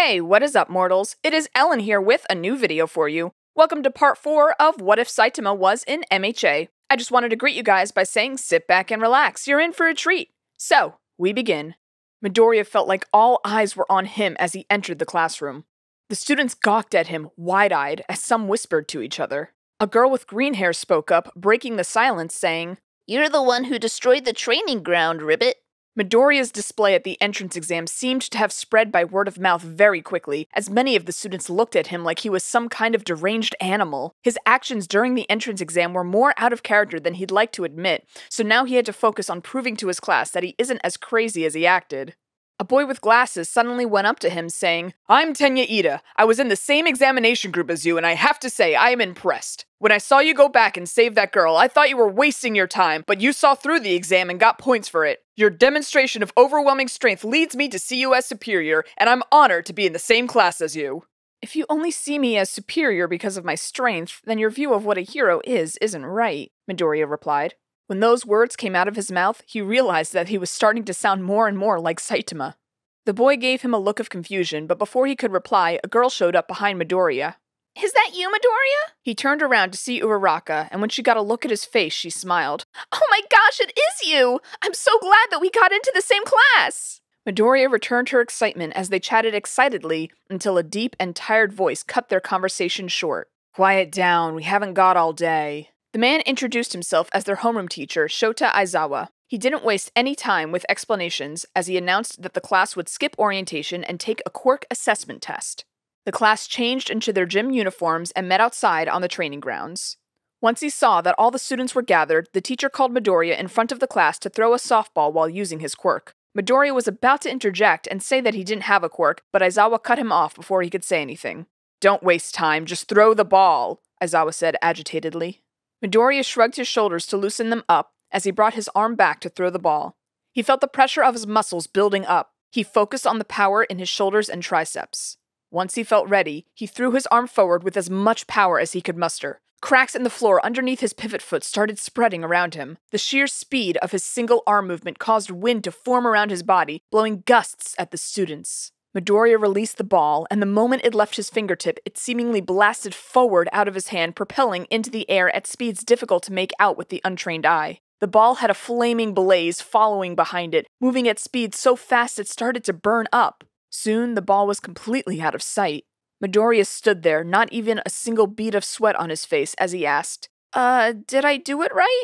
Hey, what is up, mortals? It is Ellen here with a new video for you. Welcome to part 4 of What If Saitama Was in MHA. I just wanted to greet you guys by saying sit back and relax, you're in for a treat. So, we begin. Midoriya felt like all eyes were on him as he entered the classroom. The students gawked at him, wide-eyed, as some whispered to each other. A girl with green hair spoke up, breaking the silence, saying, "You're the one who destroyed the training ground, Ribbit." Midoriya's display at the entrance exam seemed to have spread by word of mouth very quickly, as many of the students looked at him like he was some kind of deranged animal. His actions during the entrance exam were more out of character than he'd like to admit, so now he had to focus on proving to his class that he isn't as crazy as he acted. A boy with glasses suddenly went up to him saying, "I'm Tenya Ida. I was in the same examination group as you, and I have to say, I am impressed. When I saw you go back and save that girl, I thought you were wasting your time, but you saw through the exam and got points for it. Your demonstration of overwhelming strength leads me to see you as superior, and I'm honored to be in the same class as you." If you only see me as superior because of my strength, then your view of what a hero isn't right, Midoriya replied. When those words came out of his mouth, he realized that he was starting to sound more and more like Saitama. The boy gave him a look of confusion, but before he could reply, a girl showed up behind Midoriya. "Is that you, Midoriya?" He turned around to see Uraraka, and when she got a look at his face, she smiled. "Oh my gosh, it is you! I'm so glad that we got into the same class!" Midoriya returned her excitement as they chatted excitedly until a deep and tired voice cut their conversation short. "Quiet down, we haven't got all day." The man introduced himself as their homeroom teacher, Shota Aizawa. He didn't waste any time with explanations as he announced that the class would skip orientation and take a quirk assessment test. The class changed into their gym uniforms and met outside on the training grounds. Once he saw that all the students were gathered, the teacher called Midoriya in front of the class to throw a softball while using his quirk. Midoriya was about to interject and say that he didn't have a quirk, but Aizawa cut him off before he could say anything. "Don't waste time, just throw the ball," Aizawa said agitatedly. Midoriya shrugged his shoulders to loosen them up as he brought his arm back to throw the ball. He felt the pressure of his muscles building up. He focused on the power in his shoulders and triceps. Once he felt ready, he threw his arm forward with as much power as he could muster. Cracks in the floor underneath his pivot foot started spreading around him. The sheer speed of his single arm movement caused wind to form around his body, blowing gusts at the students. Midoriya released the ball, and the moment it left his fingertip, it seemingly blasted forward out of his hand, propelling into the air at speeds difficult to make out with the untrained eye. The ball had a flaming blaze following behind it, moving at speed so fast it started to burn up. Soon, the ball was completely out of sight. Midoriya stood there, not even a single bead of sweat on his face, as he asked, did I do it right?"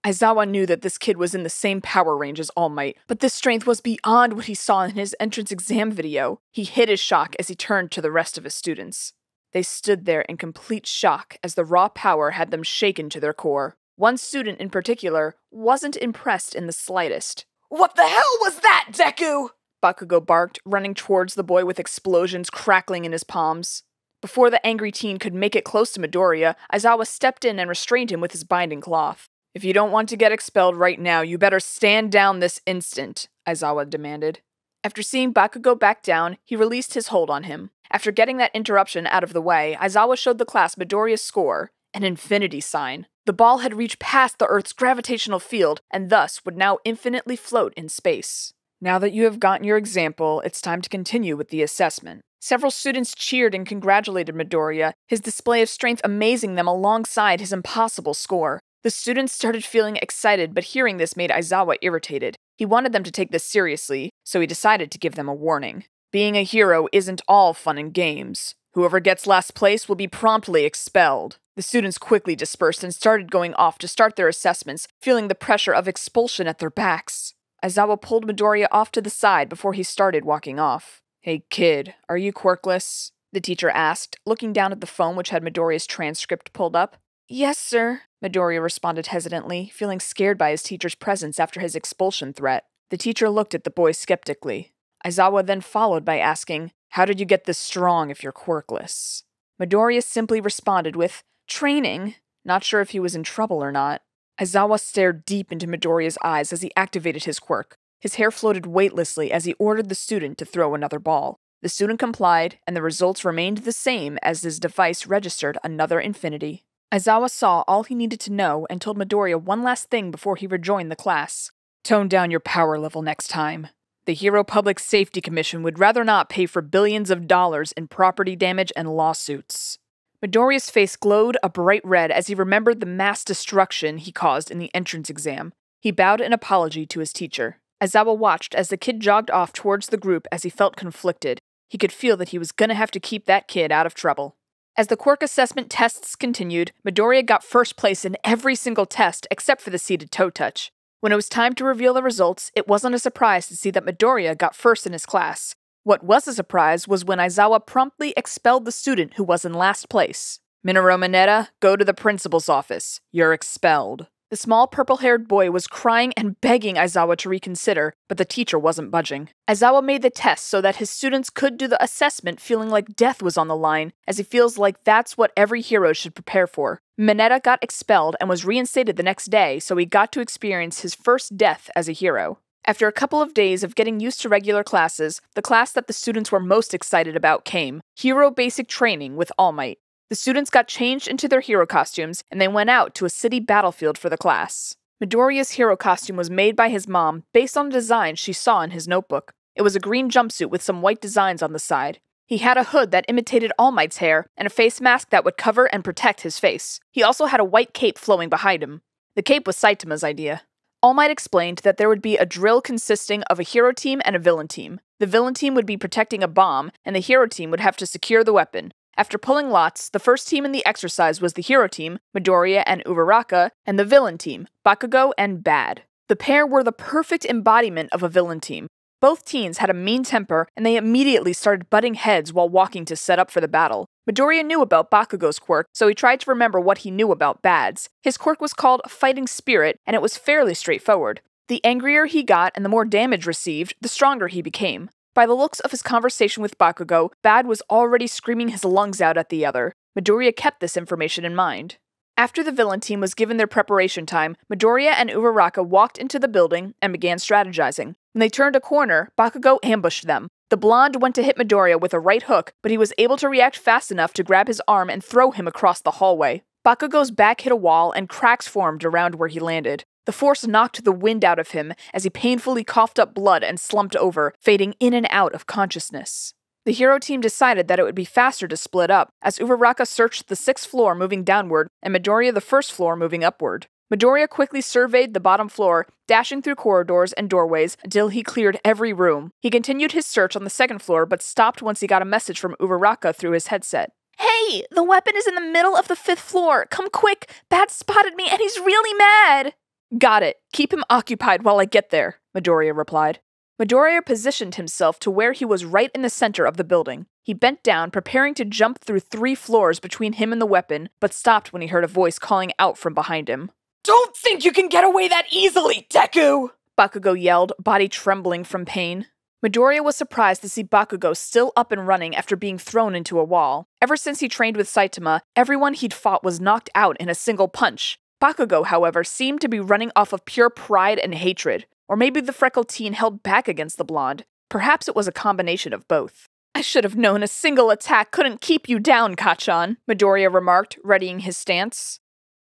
Aizawa knew that this kid was in the same power range as All Might, but this strength was beyond what he saw in his entrance exam video. He hid his shock as he turned to the rest of his students. They stood there in complete shock as the raw power had them shaken to their core. One student in particular wasn't impressed in the slightest. "What the hell was that, Deku?" Bakugo barked, running towards the boy with explosions crackling in his palms. Before the angry teen could make it close to Midoriya, Aizawa stepped in and restrained him with his binding cloth. "If you don't want to get expelled right now, you better stand down this instant," Aizawa demanded. After seeing Bakugo back down, he released his hold on him. After getting that interruption out of the way, Aizawa showed the class Midoriya's score, an infinity sign. The ball had reached past the Earth's gravitational field, and thus would now infinitely float in space. "Now that you have gotten your example, it's time to continue with the assessment." Several students cheered and congratulated Midoriya, his display of strength amazing them alongside his impossible score. The students started feeling excited, but hearing this made Aizawa irritated. He wanted them to take this seriously, so he decided to give them a warning. Being a hero isn't all fun and games. Whoever gets last place will be promptly expelled. The students quickly dispersed and started going off to start their assessments, feeling the pressure of expulsion at their backs. Aizawa pulled Midoriya off to the side before he started walking off. "Hey kid, are you quirkless?" the teacher asked, looking down at the phone which had Midoriya's transcript pulled up. "Yes, sir," Midoriya responded hesitantly, feeling scared by his teacher's presence after his expulsion threat. The teacher looked at the boy skeptically. Aizawa then followed by asking, "How did you get this strong if you're quirkless?" Midoriya simply responded with, "Training," not sure if he was in trouble or not. Aizawa stared deep into Midoriya's eyes as he activated his quirk. His hair floated weightlessly as he ordered the student to throw another ball. The student complied, and the results remained the same as his device registered another infinity. Aizawa saw all he needed to know and told Midoriya one last thing before he rejoined the class. "Tone down your power level next time. The Hero Public Safety Commission would rather not pay for billions of dollars in property damage and lawsuits. Midoriya's face glowed a bright red as he remembered the mass destruction he caused in the entrance exam. He bowed in apology to his teacher. Aizawa watched as the kid jogged off towards the group as he felt conflicted. He could feel that he was gonna have to keep that kid out of trouble. As the quirk assessment tests continued, Midoriya got first place in every single test except for the seated toe touch. When it was time to reveal the results, it wasn't a surprise to see that Midoriya got first in his class. What was a surprise was when Aizawa promptly expelled the student who was in last place. Minoru Mineta, go to the principal's office. You're expelled. The small purple-haired boy was crying and begging Aizawa to reconsider, but the teacher wasn't budging. Aizawa made the test so that his students could do the assessment feeling like death was on the line, as he feels like that's what every hero should prepare for. Mineta got expelled and was reinstated the next day, so he got to experience his first death as a hero. After a couple of days of getting used to regular classes, the class that the students were most excited about came, Hero Basic Training with All Might. The students got changed into their hero costumes, and they went out to a city battlefield for the class. Midoriya's hero costume was made by his mom based on a design she saw in his notebook. It was a green jumpsuit with some white designs on the side. He had a hood that imitated All Might's hair, and a face mask that would cover and protect his face. He also had a white cape flowing behind him. The cape was Saitama's idea. All Might explained that there would be a drill consisting of a hero team and a villain team. The villain team would be protecting a bomb, and the hero team would have to secure the weapon. After pulling lots, the first team in the exercise was the hero team, Midoriya and Uraraka, and the villain team, Bakugo and Bad. The pair were the perfect embodiment of a villain team. Both teens had a mean temper, and they immediately started butting heads while walking to set up for the battle. Midoriya knew about Bakugo's quirk, so he tried to remember what he knew about Bad's. His quirk was called Fighting Spirit, and it was fairly straightforward. The angrier he got and the more damage received, the stronger he became. By the looks of his conversation with Bakugo, Bad was already screaming his lungs out at the other. Midoriya kept this information in mind. After the villain team was given their preparation time, Midoriya and Uraraka walked into the building and began strategizing. When they turned a corner, Bakugo ambushed them. The blonde went to hit Midoriya with a right hook, but he was able to react fast enough to grab his arm and throw him across the hallway. Bakugo's back hit a wall and cracks formed around where he landed. The force knocked the wind out of him as he painfully coughed up blood and slumped over, fading in and out of consciousness. The hero team decided that it would be faster to split up, as Uraraka searched the 6th floor moving downward and Midoriya the 1st floor moving upward. Midoriya quickly surveyed the bottom floor, dashing through corridors and doorways until he cleared every room. He continued his search on the 2nd floor but stopped once he got a message from Uraraka through his headset. Hey, the weapon is in the middle of the 5th floor. Come quick, Bad spotted me and he's really mad. Got it. Keep him occupied while I get there, Midoriya replied. Midoriya positioned himself to where he was right in the center of the building. He bent down, preparing to jump through 3 floors between him and the weapon, but stopped when he heard a voice calling out from behind him. Don't think you can get away that easily, Deku! Bakugo yelled, body trembling from pain. Midoriya was surprised to see Bakugo still up and running after being thrown into a wall. Ever since he trained with Saitama, everyone he'd fought was knocked out in a single punch. Bakugo, however, seemed to be running off of pure pride and hatred. Or maybe the freckled teen held back against the blonde. Perhaps it was a combination of both. I should have known a single attack couldn't keep you down, Kacchan, Midoriya remarked, readying his stance.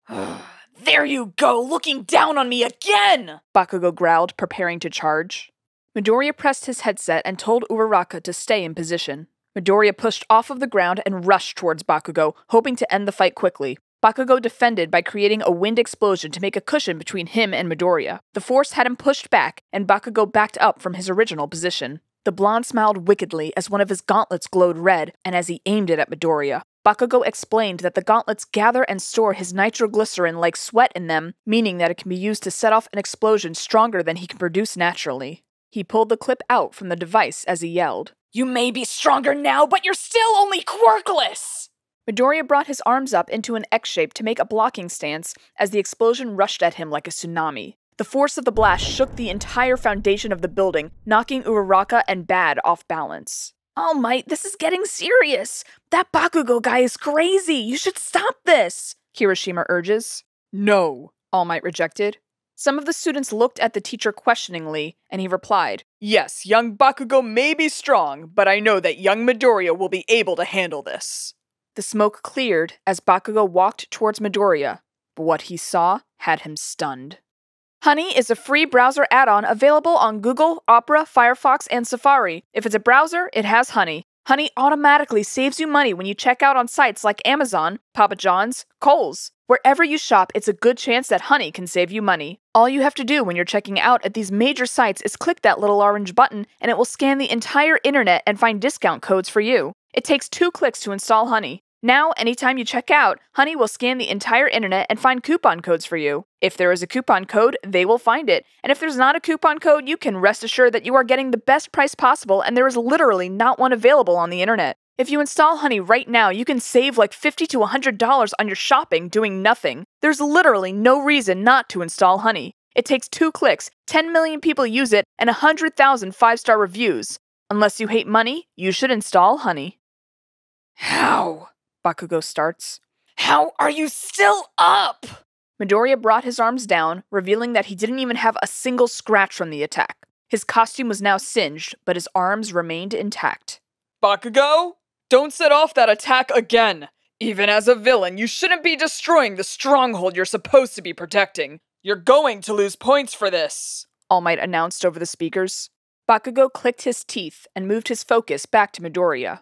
There you go, looking down on me again! Bakugo growled, preparing to charge. Midoriya pressed his headset and told Uraraka to stay in position. Midoriya pushed off of the ground and rushed towards Bakugo, hoping to end the fight quickly. Bakugo defended by creating a wind explosion to make a cushion between him and Midoriya. The force had him pushed back, and Bakugo backed up from his original position. The blonde smiled wickedly as one of his gauntlets glowed red, and as he aimed it at Midoriya. Bakugo explained that the gauntlets gather and store his nitroglycerin like sweat in them, meaning that it can be used to set off an explosion stronger than he can produce naturally. He pulled the clip out from the device as he yelled. You may be stronger now, but you're still only quirkless! Midoriya brought his arms up into an X shape to make a blocking stance as the explosion rushed at him like a tsunami. The force of the blast shook the entire foundation of the building, knocking Uraraka and Bad off balance. All Might, this is getting serious. That Bakugo guy is crazy. You should stop this, Kirishima urges. No, All Might rejected. Some of the students looked at the teacher questioningly, and he replied, Yes, young Bakugo may be strong, but I know that young Midoriya will be able to handle this. The smoke cleared as Bakugo walked towards Midoriya, but what he saw had him stunned. Honey is a free browser add-on available on Google, Opera, Firefox, and Safari. If it's a browser, it has Honey. Honey automatically saves you money when you check out on sites like Amazon, Papa John's, Kohl's. Wherever you shop, it's a good chance that Honey can save you money. All you have to do when you're checking out at these major sites is click that little orange button, and it will scan the entire internet and find discount codes for you. It takes 2 clicks to install Honey. Now, anytime you check out, Honey will scan the entire internet and find coupon codes for you. If there is a coupon code, they will find it. And if there's not a coupon code, you can rest assured that you are getting the best price possible and there is literally not one available on the internet. If you install Honey right now, you can save like $50 to $100 on your shopping doing nothing. There's literally no reason not to install Honey. It takes 2 clicks, 10 million people use it, and 100,000 5-star reviews. Unless you hate money, you should install Honey. How? Bakugo starts. How are you still up? Midoriya brought his arms down, revealing that he didn't even have a single scratch from the attack. His costume was now singed, but his arms remained intact. Bakugo, don't set off that attack again. Even as a villain, you shouldn't be destroying the stronghold you're supposed to be protecting. You're going to lose points for this, All Might announced over the speakers. Bakugo clicked his teeth and moved his focus back to Midoriya.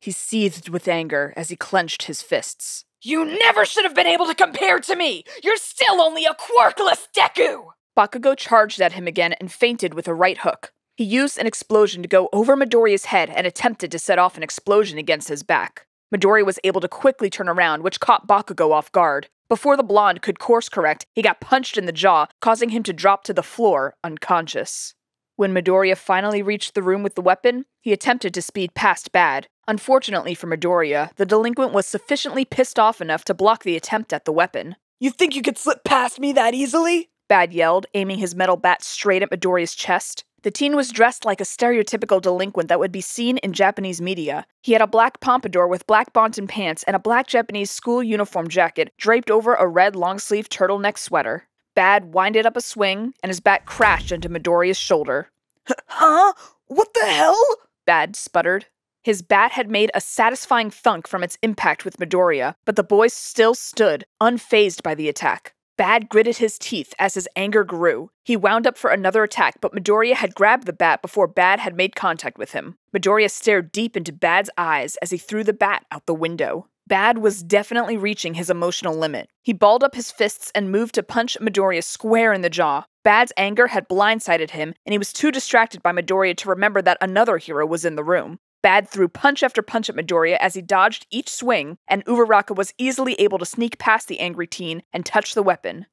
He seethed with anger as he clenched his fists. You never should have been able to compare to me! You're still only a quirkless deku! Bakugo charged at him again and feinted with a right hook. He used an explosion to go over Midoriya's head and attempted to set off an explosion against his back. Midoriya was able to quickly turn around, which caught Bakugo off guard. Before the blonde could course correct, he got punched in the jaw, causing him to drop to the floor, unconscious. When Midoriya finally reached the room with the weapon, he attempted to speed past Bad. Unfortunately for Midoriya, the delinquent was sufficiently pissed off enough to block the attempt at the weapon. You think you could slip past me that easily? Bad yelled, aiming his metal bat straight at Midoriya's chest. The teen was dressed like a stereotypical delinquent that would be seen in Japanese media. He had a black pompadour with black bonton pants and a black Japanese school uniform jacket draped over a red long-sleeve turtleneck sweater. Bad winded up a swing, and his bat crashed into Midoriya's shoulder. Huh? What the hell? Bad sputtered. His bat had made a satisfying thunk from its impact with Midoriya, but the boy still stood, unfazed by the attack. Bad gritted his teeth as his anger grew. He wound up for another attack, but Midoriya had grabbed the bat before Bad had made contact with him. Midoriya stared deep into Bad's eyes as he threw the bat out the window. Bad was definitely reaching his emotional limit. He balled up his fists and moved to punch Midoriya square in the jaw. Bad's anger had blindsided him, and he was too distracted by Midoriya to remember that another hero was in the room. Bad threw punch after punch at Midoriya as he dodged each swing, and Uraraka was easily able to sneak past the angry teen and touch the weapon.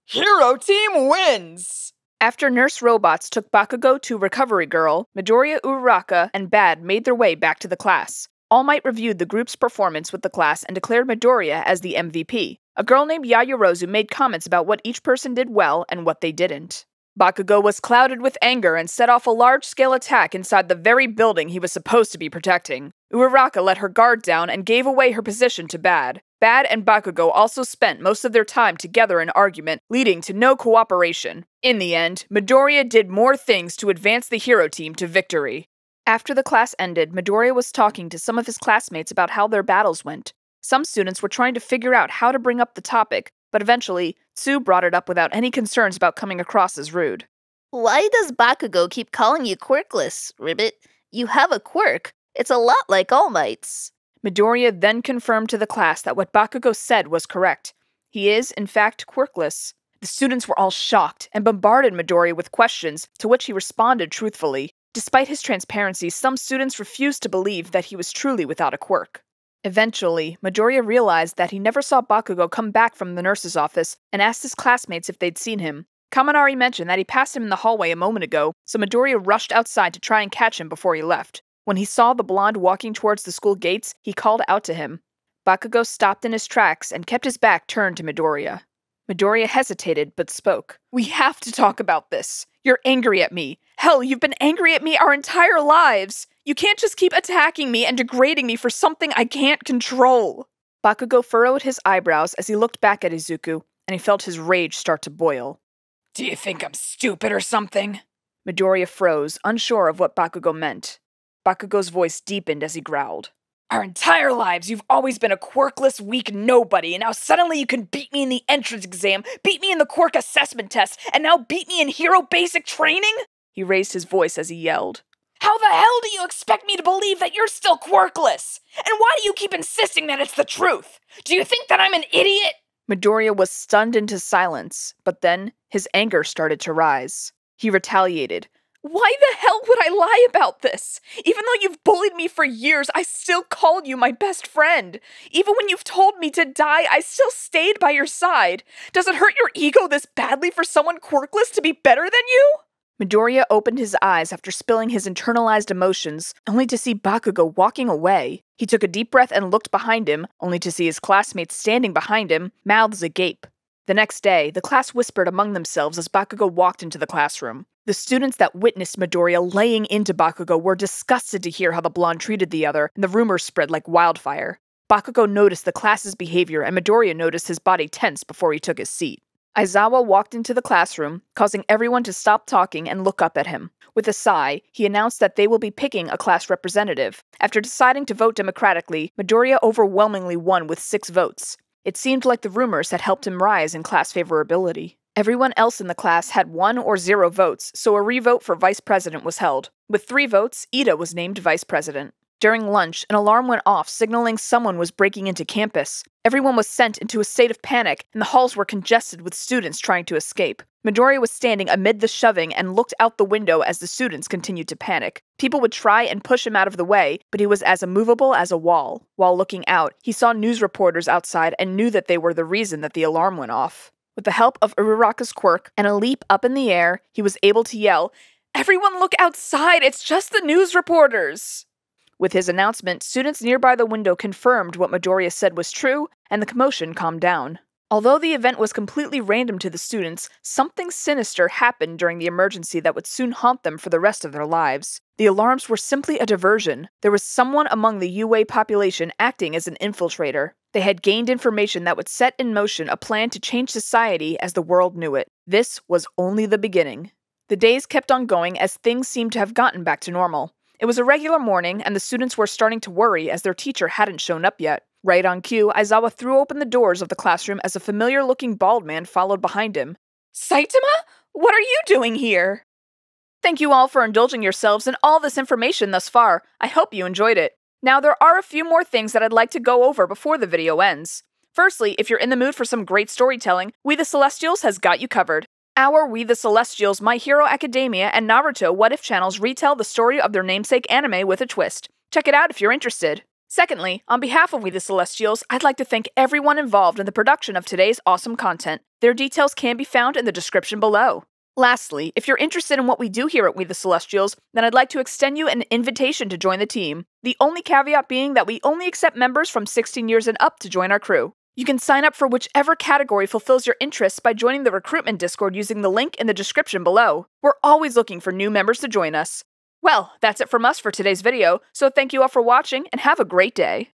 Hero team wins! After Nurse Robots took Bakugo to Recovery Girl, Midoriya, Uraraka, and Bad made their way back to the class. All Might reviewed the group's performance with the class and declared Midoriya as the MVP. A girl named Yayorozu made comments about what each person did well and what they didn't. Bakugo was clouded with anger and set off a large-scale attack inside the very building he was supposed to be protecting. Uraraka let her guard down and gave away her position to Bad. Bad and Bakugo also spent most of their time together in argument, leading to no cooperation. In the end, Midoriya did more things to advance the hero team to victory. After the class ended, Midoriya was talking to some of his classmates about how their battles went. Some students were trying to figure out how to bring up the topic, but eventually, Tsu brought it up without any concerns about coming across as rude. Why does Bakugo keep calling you quirkless, Ribbit? You have a quirk. It's a lot like All Might's. Midoriya then confirmed to the class that what Bakugo said was correct. He is, in fact, quirkless. The students were all shocked and bombarded Midoriya with questions, to which he responded truthfully. Despite his transparency, some students refused to believe that he was truly without a quirk. Eventually, Midoriya realized that he never saw Bakugo come back from the nurse's office and asked his classmates if they'd seen him. Kaminari mentioned that he passed him in the hallway a moment ago, so Midoriya rushed outside to try and catch him before he left. When he saw the blonde walking towards the school gates, he called out to him. Bakugo stopped in his tracks and kept his back turned to Midoriya. Midoriya hesitated, but spoke. We have to talk about this. You're angry at me. Hell, you've been angry at me our entire lives. You can't just keep attacking me and degrading me for something I can't control. Bakugo furrowed his eyebrows as he looked back at Izuku, and he felt his rage start to boil. Do you think I'm stupid or something? Midoriya froze, unsure of what Bakugo meant. Bakugo's voice deepened as he growled. Our entire lives, you've always been a quirkless, weak nobody, and now suddenly you can beat me in the entrance exam, beat me in the quirk assessment test, and now beat me in hero basic training? He raised his voice as he yelled. How the hell do you expect me to believe that you're still quirkless? And why do you keep insisting that it's the truth? Do you think that I'm an idiot? Midoriya was stunned into silence, but then his anger started to rise. He retaliated. Why the hell would I lie about this? Even though you've bullied me for years, I still called you my best friend. Even when you've told me to die, I still stayed by your side. Does it hurt your ego this badly for someone quirkless to be better than you? Midoriya opened his eyes after spilling his internalized emotions, only to see Bakugo walking away. He took a deep breath and looked behind him, only to see his classmates standing behind him, mouths agape. The next day, the class whispered among themselves as Bakugo walked into the classroom. The students that witnessed Midoriya laying into Bakugo were disgusted to hear how the blonde treated the other, and the rumors spread like wildfire. Bakugo noticed the class's behavior, and Midoriya noticed his body tense before he took his seat. Aizawa walked into the classroom, causing everyone to stop talking and look up at him. With a sigh, he announced that they will be picking a class representative. After deciding to vote democratically, Midoriya overwhelmingly won with 6 votes. It seemed like the rumors had helped him rise in class favorability. Everyone else in the class had 1 or 0 votes, so a revote for vice president was held. With 3 votes, Ida was named vice president. During lunch, an alarm went off signaling someone was breaking into campus. Everyone was sent into a state of panic, and the halls were congested with students trying to escape. Midoriya was standing amid the shoving and looked out the window as the students continued to panic. People would try and push him out of the way, but he was as immovable as a wall. While looking out, he saw news reporters outside and knew that they were the reason that the alarm went off. With the help of Uraraka's quirk and a leap up in the air, he was able to yell, "Everyone look outside! It's just the news reporters!" With his announcement, students nearby the window confirmed what Midoriya said was true, and the commotion calmed down. Although the event was completely random to the students, something sinister happened during the emergency that would soon haunt them for the rest of their lives. The alarms were simply a diversion. There was someone among the UA population acting as an infiltrator. They had gained information that would set in motion a plan to change society as the world knew it. This was only the beginning. The days kept on going as things seemed to have gotten back to normal. It was a regular morning, and the students were starting to worry as their teacher hadn't shown up yet. Right on cue, Aizawa threw open the doors of the classroom as a familiar-looking bald man followed behind him. "Saitama? What are you doing here?" Thank you all for indulging yourselves in all this information thus far. I hope you enjoyed it. Now, there are a few more things that I'd like to go over before the video ends. Firstly, if you're in the mood for some great storytelling, We the Celestials has got you covered. Our We the Celestials, My Hero Academia, and Naruto What If channels retell the story of their namesake anime with a twist. Check it out if you're interested. Secondly, on behalf of We the Celestials, I'd like to thank everyone involved in the production of today's awesome content. Their details can be found in the description below. Lastly, if you're interested in what we do here at We the Celestials, then I'd like to extend you an invitation to join the team. The only caveat being that we only accept members from 16 years and up to join our crew. You can sign up for whichever category fulfills your interests by joining the recruitment Discord using the link in the description below. We're always looking for new members to join us. Well, that's it from us for today's video, so thank you all for watching and have a great day.